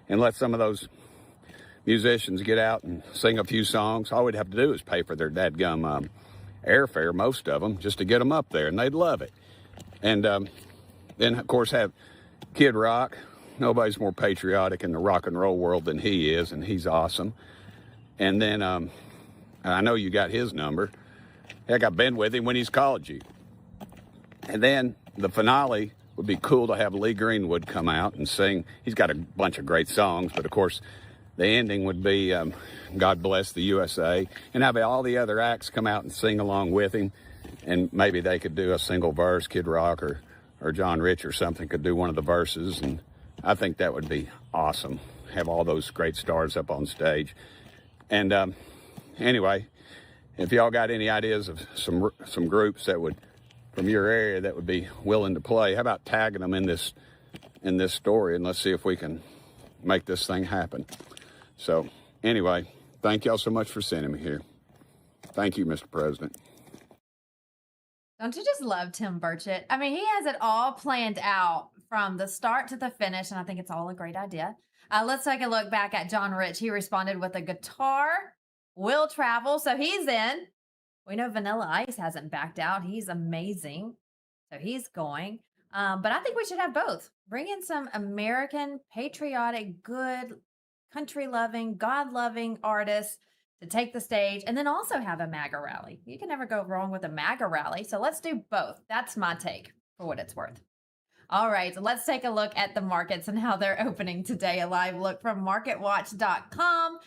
And let some of those musicians get out and sing a few songs. All we'd have to do is pay for their dadgum airfare, most of them, just to get them up there, and they'd love it. And then, of course, have Kid Rock. Nobody's more patriotic in the rock and roll world than he is, and he's awesome. And then I know you got his number. Heck, I've been with him when he's called you. And then the finale would be cool to have Lee Greenwood come out and sing. He's got a bunch of great songs, but of course, the ending would be God Bless the USA, and have all the other acts come out and sing along with him, and maybe they could do a single verse. Kid Rock or John Rich or something could do one of the verses, and I think that would be awesome. Have all those great stars up on stage. And anyway, if y'all got any ideas of some groups that would, from your area, that would be willing to play, how about tagging them in this story, and let's see if we can make this thing happen. So anyway, thank y'all so much for sending me here. Thank you, Mr. President. Don't you just love Tim Burchett? I mean, he has it all planned out from the start to the finish, and I think it's all a great idea. Let's take a look back at John Rich. He responded with a guitar will travel, so he's in. We know Vanilla Ice hasn't backed out. He's amazing, so he's going. But I think we should have both. Bring in some American, patriotic, good, country-loving, God-loving artists to take the stage, and then also have a MAGA rally. You can never go wrong with a MAGA rally, so let's do both. That's my take for what it's worth. All right, so let's take a look at the markets and how they're opening today. A live look from MarketWatch.com.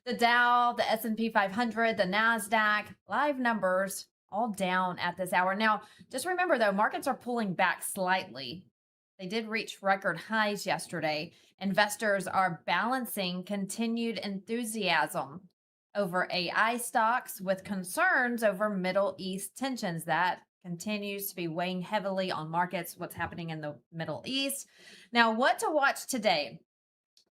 The Dow, the S&P 500, the NASDAQ, live numbers all down at this hour. Now, just remember, though, markets are pulling back slightly. They did reach record highs yesterday. Investors are balancing continued enthusiasm over AI stocks with concerns over Middle East tensions. That continues to be weighing heavily on markets, what's happening in the Middle East. Now, what to watch today?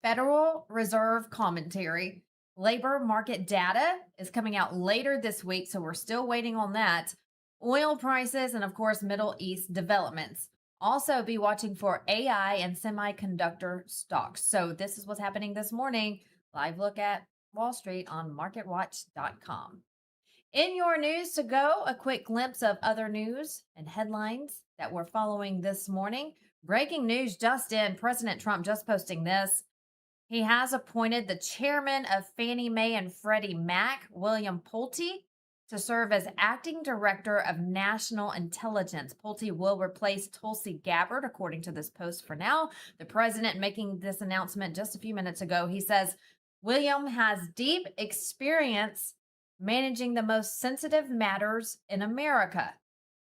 Federal Reserve commentary. Labor market data is coming out later this week, so we're still waiting on that. Oil prices and, of course, Middle East developments. Also be watching for AI and semiconductor stocks. So this is what's happening this morning. Live look at Wall Street on MarketWatch.com. In your news to go, a quick glimpse of other news and headlines that we're following this morning. Breaking news just in, President Trump just posting this. He has appointed the chairman of Fannie Mae and Freddie Mac, William Pulte, to serve as acting director of national intelligence. Pulte will replace Tulsi Gabbard, according to this post for now. The president making this announcement just a few minutes ago. He says, William has deep experience managing the most sensitive matters in America,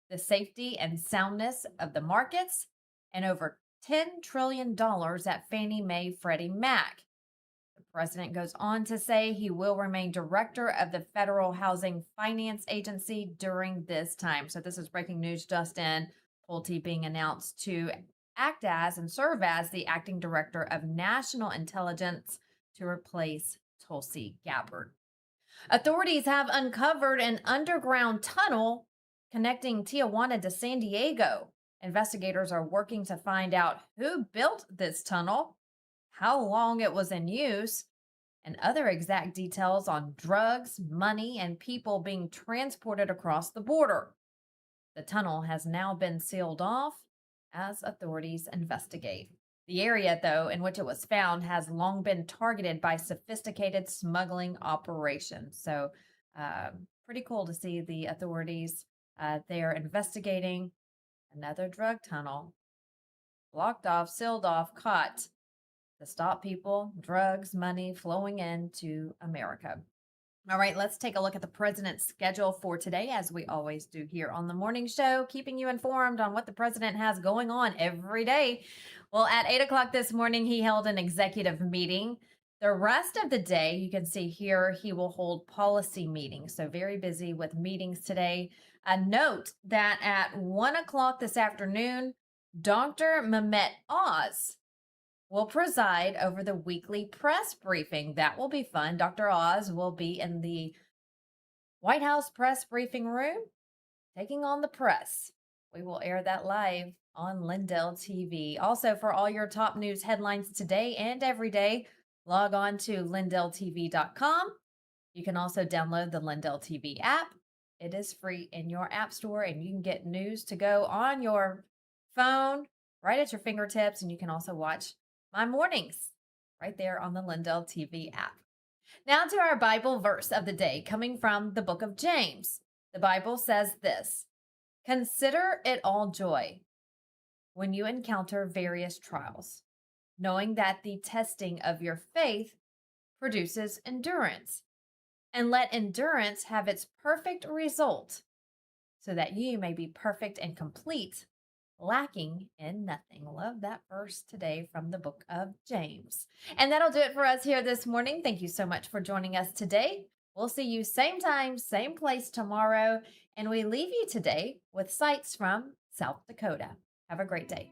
the safety and soundness of the markets, and over $10 trillion at Fannie Mae Freddie Mac. The president goes on to say he will remain director of the Federal Housing Finance Agency during this time. So this is breaking news just in. Pulte being announced to act as and serve as the acting director of national intelligence to replace Tulsi Gabbard. Authorities have uncovered an underground tunnel connecting Tijuana to San Diego. Investigators are working to find out who built this tunnel, how long it was in use, and other exact details on drugs, money, and people being transported across the border. The tunnel has now been sealed off as authorities investigate. The area, though, in which it was found has long been targeted by sophisticated smuggling operations. So pretty cool to see the authorities there investigating another drug tunnel, blocked off, sealed off, caught to stop people, drugs, money flowing into America. All right, let's take a look at the president's schedule for today, as we always do here on the morning show, keeping you informed on what the president has going on every day. Well, at 8 o'clock this morning, he held an executive meeting. The rest of the day, you can see here, he will hold policy meetings. So very busy with meetings today. A note that at 1 o'clock this afternoon, Dr. Mehmet Oz will preside over the weekly press briefing. That will be fun. Dr. Oz will be in the White House press briefing room, taking on the press. We will air that live on LINDELLTV. Also, for all your top news headlines today and every day, log on to LINDELLTV.com. You can also download the LINDELLTV app. It is free in your app store, and you can get news to go on your phone right at your fingertips, and you can also watch my mornings right there on the LINDELLTV app. Now to our Bible verse of the day, coming from the book of James. The Bible says this: consider it all joy when you encounter various trials, knowing that the testing of your faith produces endurance. And let endurance have its perfect result, so that you may be perfect and complete, lacking in nothing. Love that verse today from the book of James. And that'll do it for us here this morning. Thank you so much for joining us today. We'll see you same time, same place tomorrow. And we leave you today with sights from South Dakota. Have a great day.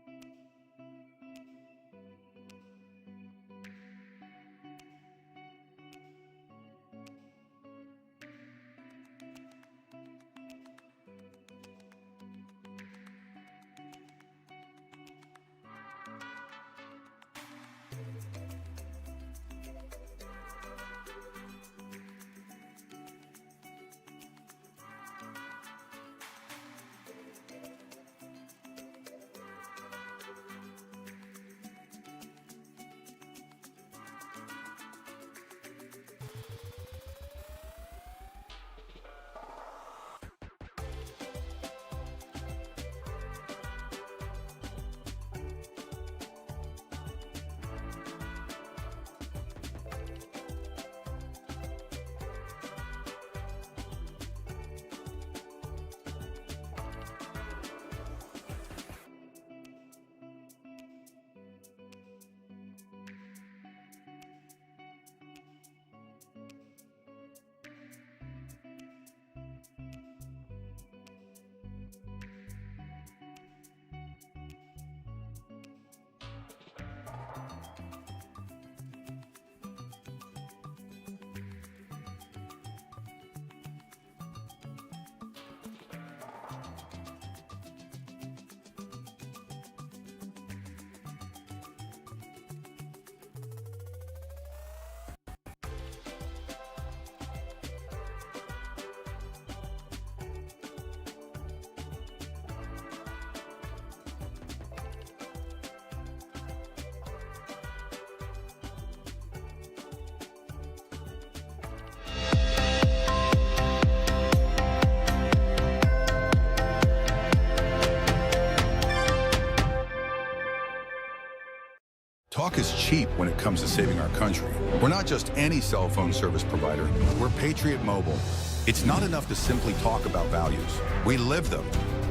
Talk is cheap when it comes to saving our country. We're not just any cell phone service provider. We're Patriot Mobile. It's not enough to simply talk about values. We live them.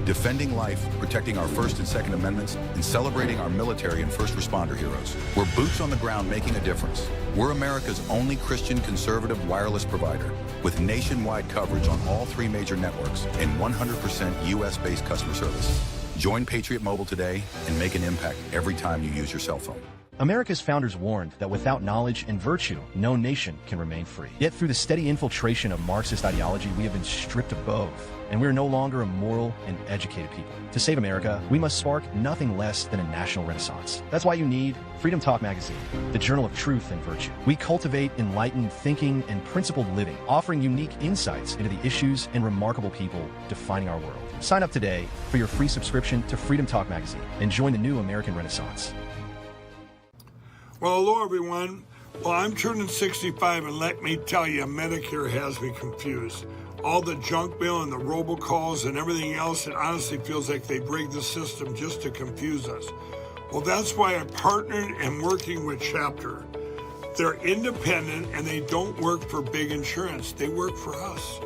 Defending life, protecting our First and Second Amendments, and celebrating our military and first responder heroes. We're boots on the ground making a difference. We're America's only Christian conservative wireless provider with nationwide coverage on all 3 major networks and 100% US-based customer service. Join Patriot Mobile today and make an impact every time you use your cell phone. America's founders warned that without knowledge and virtue, no nation can remain free. Yet through the steady infiltration of Marxist ideology, we have been stripped of both, and we are no longer a moral and educated people. To save America, we must spark nothing less than a national renaissance. That's why you need Freedom Talk Magazine, the journal of truth and virtue. We cultivate enlightened thinking and principled living, offering unique insights into the issues and remarkable people defining our world. Sign up today for your free subscription to Freedom Talk Magazine and join the new American Renaissance. Well, hello, everyone. Well, I'm turning 65, and let me tell you, Medicare has me confused. All the junk mail and the robocalls and everything else, it honestly feels like they rigged the system just to confuse us. Well, that's why I partnered and working with Chapter. They're independent, and they don't work for big insurance. They work for us.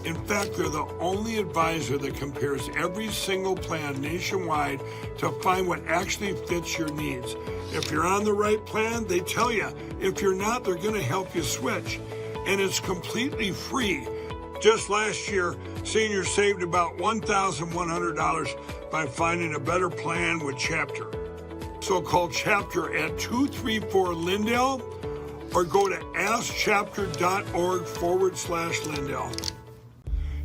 In fact, they're the only advisor that compares every single plan nationwide to find what actually fits your needs. If you're on the right plan, they tell you. If you're not, they're going to help you switch. And it's completely free. Just last year, seniors saved about $1,100 by finding a better plan with Chapter. So call Chapter at 234-LINDELL or go to askchapter.org/Lindell.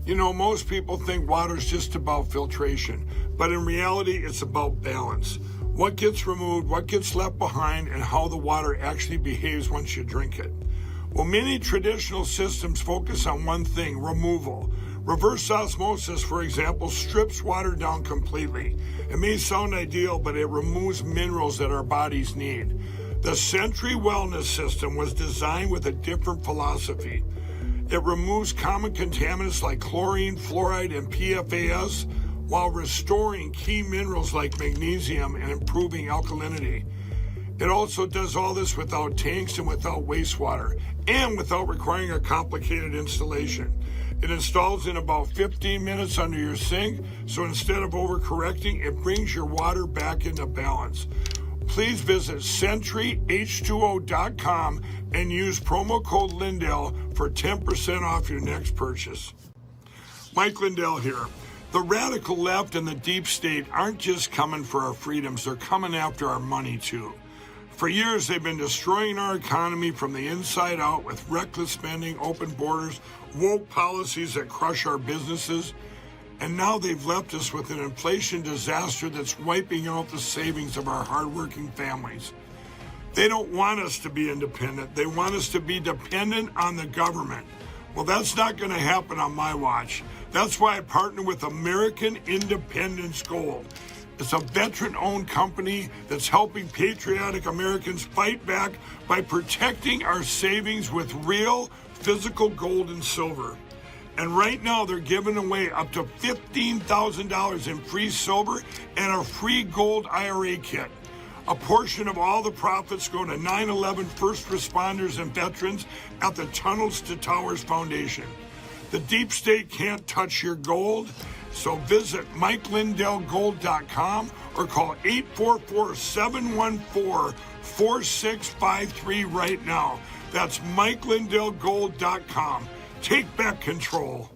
You know, most people think water's just about filtration, but in reality, it's about balance. What gets removed, what gets left behind, and how the water actually behaves once you drink it. Well, many traditional systems focus on one thing, removal. Reverse osmosis, for example, strips water down completely. It may sound ideal, but it removes minerals that our bodies need. The Century Wellness System was designed with a different philosophy. It removes common contaminants like chlorine, fluoride, and PFAS while restoring key minerals like magnesium and improving alkalinity. It also does all this without tanks and without wastewater and without requiring a complicated installation. It installs in about 15 minutes under your sink, so instead of overcorrecting, it brings your water back into balance. Please visit CenturyH2O.com and use promo code Lindell for 10% off your next purchase. Mike Lindell here. The radical left and the deep state aren't just coming for our freedoms, they're coming after our money too. For years, they've been destroying our economy from the inside out with reckless spending, open borders, woke policies that crush our businesses. And now they've left us with an inflation disaster that's wiping out the savings of our hardworking families. They don't want us to be independent. They want us to be dependent on the government. Well, that's not going to happen on my watch. That's why I partner with American Independence Gold. It's a veteran-owned company that's helping patriotic Americans fight back by protecting our savings with real physical gold and silver. And right now, they're giving away up to $15,000 in free silver and a free gold IRA kit. A portion of all the profits go to 9/11 first responders and veterans at the Tunnels to Towers Foundation. The deep state can't touch your gold, so visit MikeLindellGold.com or call 844-714-4653 right now. That's MikeLindellGold.com. Take back control.